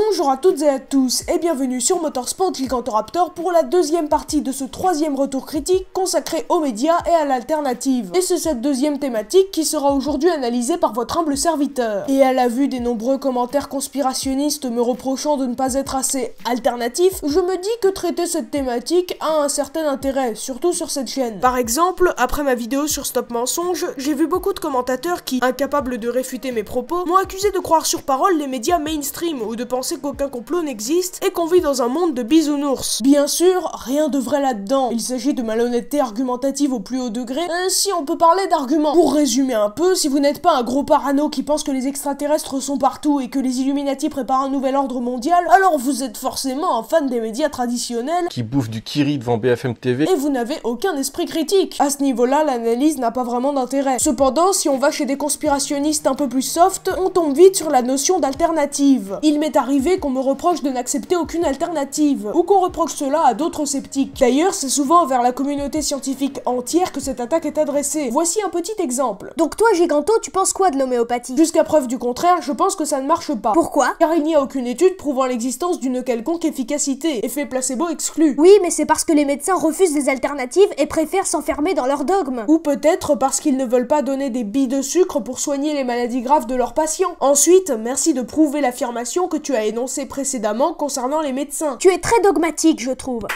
Bonjour à toutes et à tous et bienvenue sur Motorsport Gigantoraptor pour la deuxième partie de ce troisième retour critique consacré aux médias et à l'alternative. Et c'est cette deuxième thématique qui sera aujourd'hui analysée par votre humble serviteur. Et à la vue des nombreux commentaires conspirationnistes me reprochant de ne pas être assez alternatif, je me dis que traiter cette thématique a un certain intérêt, surtout sur cette chaîne. Par exemple, après ma vidéo sur Stop Mensonge, j'ai vu beaucoup de commentateurs qui, incapables de réfuter mes propos, m'ont accusé de croire sur parole les médias mainstream ou de penser qu'aucun complot n'existe et qu'on vit dans un monde de bisounours. Bien sûr, rien de vrai là-dedans. Il s'agit de malhonnêteté argumentative au plus haut degré, si on peut parler d'arguments. Pour résumer un peu, si vous n'êtes pas un gros parano qui pense que les extraterrestres sont partout et que les Illuminati préparent un nouvel ordre mondial, alors vous êtes forcément un fan des médias traditionnels qui bouffe du kiri devant BFM TV et vous n'avez aucun esprit critique. À ce niveau-là, l'analyse n'a pas vraiment d'intérêt. Cependant, si on va chez des conspirationnistes un peu plus soft, on tombe vite sur la notion d'alternative. Il m'est arrivé qu'on me reproche de n'accepter aucune alternative, ou qu'on reproche cela à d'autres sceptiques. D'ailleurs, c'est souvent vers la communauté scientifique entière que cette attaque est adressée. Voici un petit exemple. Donc toi, Giganto, tu penses quoi de l'homéopathie? Jusqu'à preuve du contraire, je pense que ça ne marche pas. Pourquoi? Car il n'y a aucune étude prouvant l'existence d'une quelconque efficacité. Effet placebo exclu. Oui, mais c'est parce que les médecins refusent des alternatives et préfèrent s'enfermer dans leurs dogmes. Ou peut-être parce qu'ils ne veulent pas donner des billes de sucre pour soigner les maladies graves de leurs patients. Ensuite, merci de prouver l'affirmation que tu as énoncée précédemment concernant les médecins. Tu es très dogmatique, je trouve.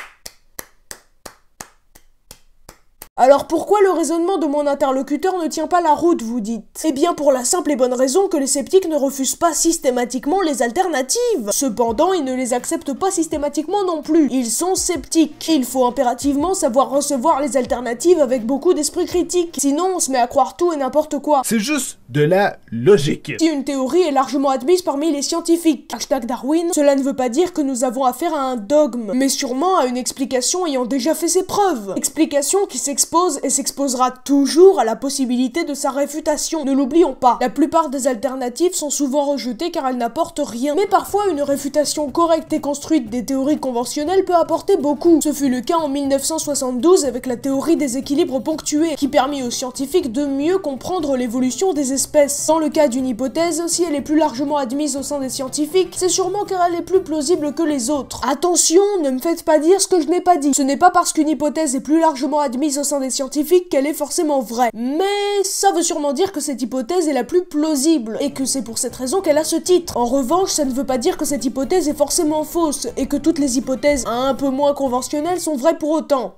Alors pourquoi le raisonnement de mon interlocuteur ne tient pas la route, vous dites? Eh bien pour la simple et bonne raison que les sceptiques ne refusent pas systématiquement les alternatives. Cependant, ils ne les acceptent pas systématiquement non plus. Ils sont sceptiques. Il faut impérativement savoir recevoir les alternatives avec beaucoup d'esprit critique. Sinon, on se met à croire tout et n'importe quoi. C'est juste de la logique. Si une théorie est largement admise parmi les scientifiques, #Darwin, cela ne veut pas dire que nous avons affaire à un dogme, mais sûrement à une explication ayant déjà fait ses preuves. Explication qui s'expose et s'exposera toujours à la possibilité de sa réfutation. Ne l'oublions pas, la plupart des alternatives sont souvent rejetées car elles n'apportent rien. Mais parfois, une réfutation correcte et construite des théories conventionnelles peut apporter beaucoup. Ce fut le cas en 1972 avec la théorie des équilibres ponctués, qui permit aux scientifiques de mieux comprendre l'évolution des espèces. Dans le cas d'une hypothèse, si elle est plus largement admise au sein des scientifiques, c'est sûrement car elle est plus plausible que les autres. Attention, ne me faites pas dire ce que je n'ai pas dit. Ce n'est pas parce qu'une hypothèse est plus largement admise au sein des scientifiques qu'elle est forcément vraie. Mais ça veut sûrement dire que cette hypothèse est la plus plausible, et que c'est pour cette raison qu'elle a ce titre. En revanche, ça ne veut pas dire que cette hypothèse est forcément fausse, et que toutes les hypothèses un peu moins conventionnelles sont vraies pour autant.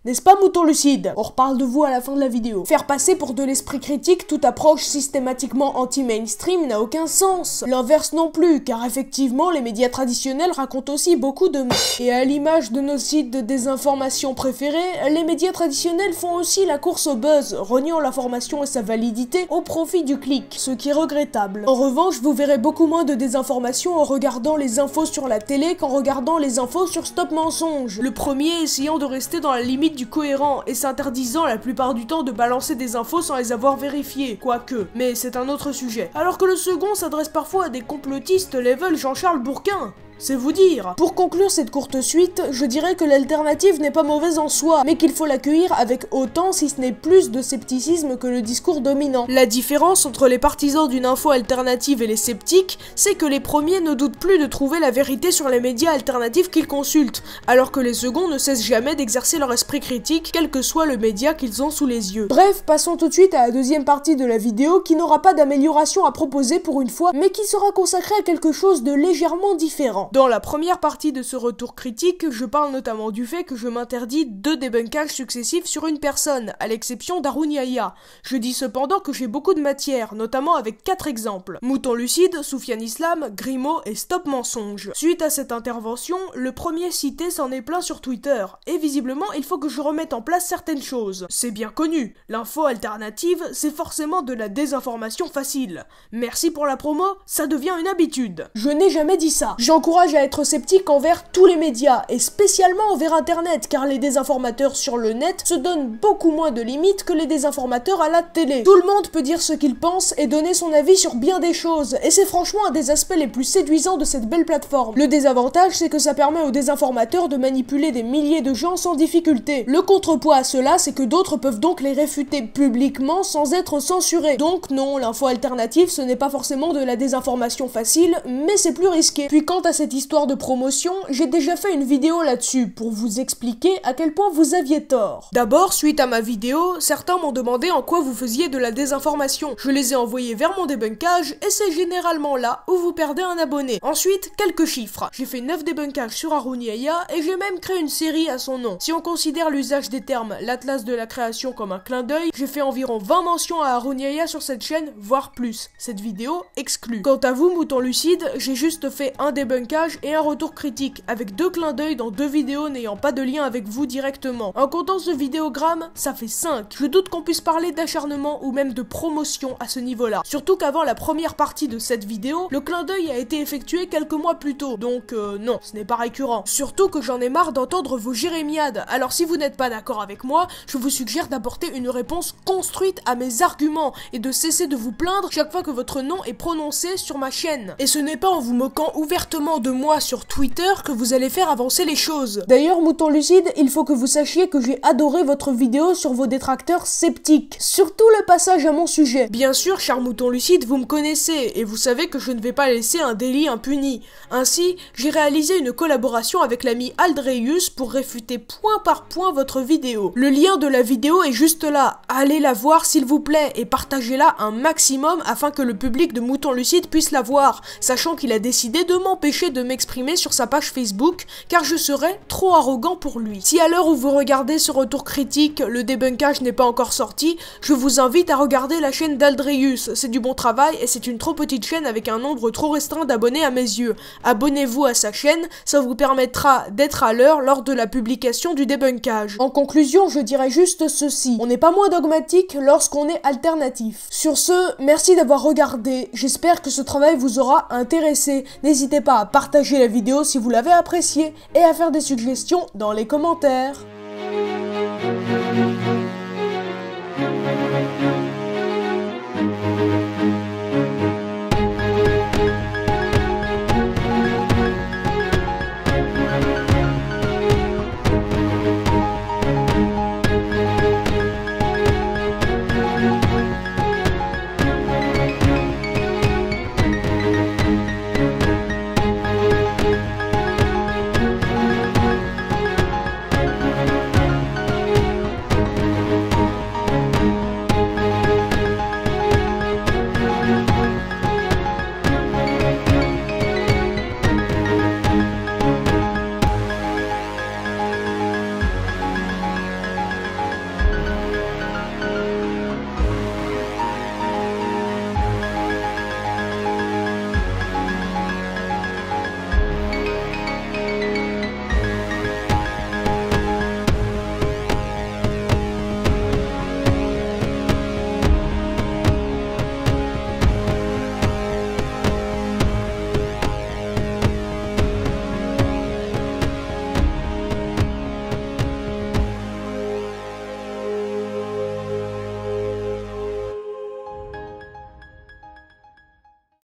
N'est-ce pas, mouton lucide? On reparle de vous à la fin de la vidéo. Faire passer pour de l'esprit critique toute approche systématiquement anti-mainstream n'a aucun sens. L'inverse non plus, car effectivement, les médias traditionnels racontent aussi beaucoup de... Et à l'image de nos sites de désinformation préférés, les médias traditionnels font aussi la course au buzz, reniant l'information et sa validité au profit du clic, ce qui est regrettable. En revanche, vous verrez beaucoup moins de désinformation en regardant les infos sur la télé qu'en regardant les infos sur Stop Mensonge. Le premier essayant de rester dans la limite du cohérent et s'interdisant la plupart du temps de balancer des infos sans les avoir vérifiées, quoique, mais c'est un autre sujet. Alors que le second s'adresse parfois à des complotistes level Jean-Charles Bourquin. C'est vous dire. Pour conclure cette courte suite, je dirais que l'alternative n'est pas mauvaise en soi, mais qu'il faut l'accueillir avec autant, si ce n'est plus, de scepticisme que le discours dominant. La différence entre les partisans d'une info alternative et les sceptiques, c'est que les premiers ne doutent plus de trouver la vérité sur les médias alternatifs qu'ils consultent, alors que les seconds ne cessent jamais d'exercer leur esprit critique, quel que soit le média qu'ils ont sous les yeux. Bref, passons tout de suite à la deuxième partie de la vidéo, qui n'aura pas d'amélioration à proposer pour une fois, mais qui sera consacrée à quelque chose de légèrement différent. Dans la première partie de ce retour critique, je parle notamment du fait que je m'interdis 2 débunkages successifs sur une personne, à l'exception d'Haroun Yahya. Je dis cependant que j'ai beaucoup de matière, notamment avec 4 exemples. Mouton lucide, Soufiane Islam, Grimaud et Stop Mensonge. Suite à cette intervention, le premier cité s'en est plaint sur Twitter, et visiblement il faut que je remette en place certaines choses. C'est bien connu, l'info alternative, c'est forcément de la désinformation facile. Merci pour la promo, ça devient une habitude. Je n'ai jamais dit ça. J'encourage m'encourage à être sceptique envers tous les médias, et spécialement envers Internet, car les désinformateurs sur le net se donnent beaucoup moins de limites que les désinformateurs à la télé. Tout le monde peut dire ce qu'il pense et donner son avis sur bien des choses, et c'est franchement un des aspects les plus séduisants de cette belle plateforme. Le désavantage, c'est que ça permet aux désinformateurs de manipuler des milliers de gens sans difficulté. Le contrepoids à cela, c'est que d'autres peuvent donc les réfuter publiquement sans être censurés. Donc non, l'info alternative, ce n'est pas forcément de la désinformation facile, mais c'est plus risqué. Puis quant à cette histoire de promotion, j'ai déjà fait une vidéo là-dessus, pour vous expliquer à quel point vous aviez tort. D'abord, suite à ma vidéo, certains m'ont demandé en quoi vous faisiez de la désinformation. Je les ai envoyés vers mon débunkage, et c'est généralement là où vous perdez un abonné. Ensuite, quelques chiffres. J'ai fait 9 débunkages sur Haroun Yahya, et j'ai même créé une série à son nom. Si on considère l'usage des termes l'Atlas de la création comme un clin d'œil, j'ai fait environ 20 mentions à Haroun Yahya sur cette chaîne, voire plus. Cette vidéo exclue. Quant à vous, Mouton Lucide, j'ai juste fait un débunkage et un retour critique, avec 2 clins d'œil dans 2 vidéos n'ayant pas de lien avec vous directement. En comptant ce vidéogramme, ça fait 5. Je doute qu'on puisse parler d'acharnement ou même de promotion à ce niveau-là. Surtout qu'avant la première partie de cette vidéo, le clin d'œil a été effectué quelques mois plus tôt. Donc non, ce n'est pas récurrent. Surtout que j'en ai marre d'entendre vos jérémiades. Alors si vous n'êtes pas d'accord avec moi, je vous suggère d'apporter une réponse construite à mes arguments et de cesser de vous plaindre chaque fois que votre nom est prononcé sur ma chaîne. Et ce n'est pas en vous moquant ouvertement de moi sur Twitter que vous allez faire avancer les choses. D'ailleurs, Mouton Lucide, il faut que vous sachiez que j'ai adoré votre vidéo sur vos détracteurs sceptiques. Surtout le passage à mon sujet. Bien sûr, cher Mouton Lucide, vous me connaissez et vous savez que je ne vais pas laisser un délit impuni. Ainsi, j'ai réalisé une collaboration avec l'ami Aldreus pour réfuter point par point votre vidéo. Le lien de la vidéo est juste là. Allez la voir s'il vous plaît et partagez-la un maximum afin que le public de Mouton Lucide puisse la voir, sachant qu'il a décidé de m'empêcher de m'exprimer sur sa page Facebook car je serais trop arrogant pour lui. Si à l'heure où vous regardez ce retour critique, le débunkage n'est pas encore sorti, je vous invite à regarder la chaîne d'Aldreus. C'est du bon travail et c'est une trop petite chaîne avec un nombre trop restreint d'abonnés à mes yeux. Abonnez-vous à sa chaîne, ça vous permettra d'être à l'heure lors de la publication du débunkage. En conclusion, je dirais juste ceci. On n'est pas moins dogmatique lorsqu'on est alternatif. Sur ce, merci d'avoir regardé. J'espère que ce travail vous aura intéressé. N'hésitez pas à partager la vidéo si vous l'avez appréciée et à faire des suggestions dans les commentaires.